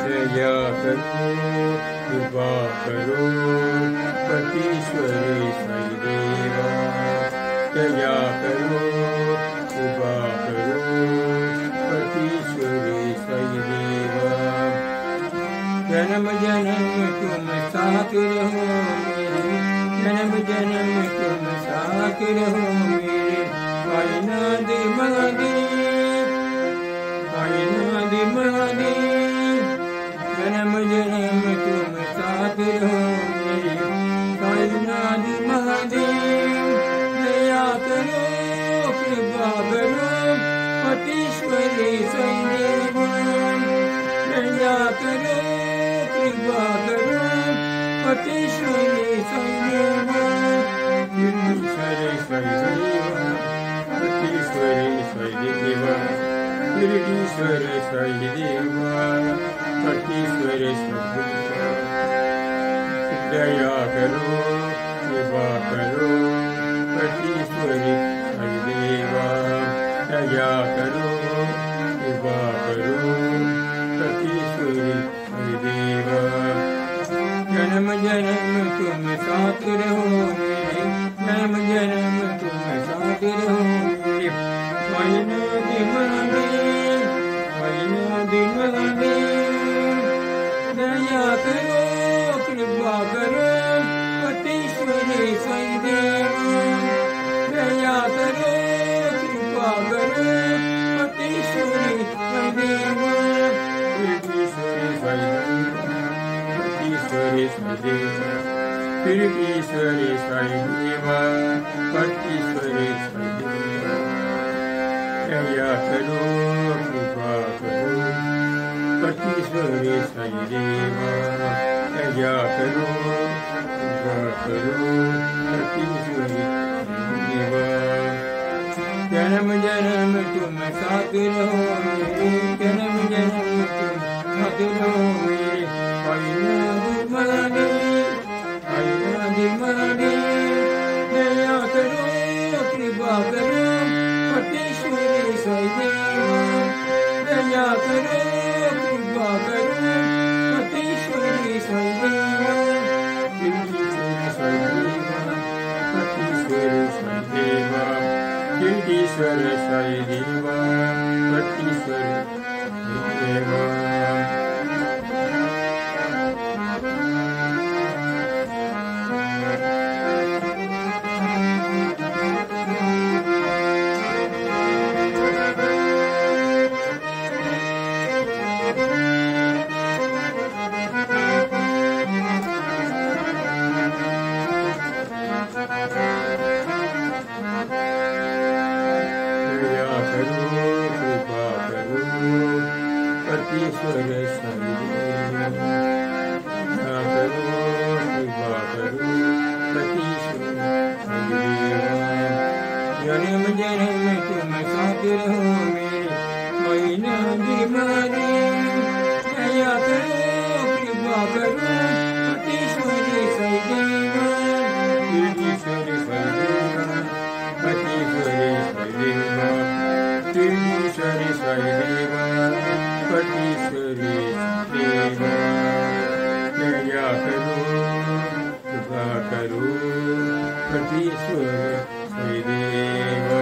दया करो कृपा करो पतीश्वरी साई देवा दया करो कृपा करो पतीश्वरी साई देवा जन्म जन्म तुम साथ रहो मेरे जन्म जन्म तुम साथ रहो मेरे कायनात महादेव कायनात महादेव जन्म जन्म तुम साथ रहो मेरे कायनात महादेव दया करो कृपा करो पतीश्वरी साई देवा दया करो कृपा करो पतीश्वरी साई देवा ईश्वरी साई देवा पतीश्वरी साई देवा ईश्वरी साई देवा पतीश्वरी साई देवा दया करो कृपा करो पतीश्वरी साई देवा दया करो कृपा करो पतीश्वरी साई देवा जन्म जन्म तुम साथ रहो मेरे जन्म जन्म तुम साथ रहो मेरे कायनात महादेव कायनात महादेव दया करो कृपा करो पतीश्वरी साई देवा दया करो कृपा करो पतीश्वरी साई देवा ईश्वरी साई देवा ईश्वरी साई देवा ईश्वरी साई देवा पतीश्वरी साई देवा दया करो कृपा करो पतीश्वरी साई देवा दया करो कृपा करो पतीश्वरी साई देवा जन्म जन्म तुम साथ रहो मेरे जन्म जन्म तुम साथ रहो मेरे कायनात महादेव कायनात महादेव दया करो कृपा करो पतीश्वरी साई देवा दया करो कृपा करो पतीश्वरी साई देवा ईश्वरी साई देवा पतीश्वरी साई देवा ईश्वरी साई देवा पतीश्वरी साई देवा ईश्वरी साई देवा दया करो कृपा करो पतीश्वरी साई देवा जन्म जन्म तुम साथ रहो मेरे कायनात महादेव दया करो कृपा करो पतीश्वरी साई देवा ईश्वरी साई देवा पतीश्वरी साई देवा ईश्वरी साई देवा पतीश्वरी देवा दया करो कृपा करो पतीश्वरी साई देवा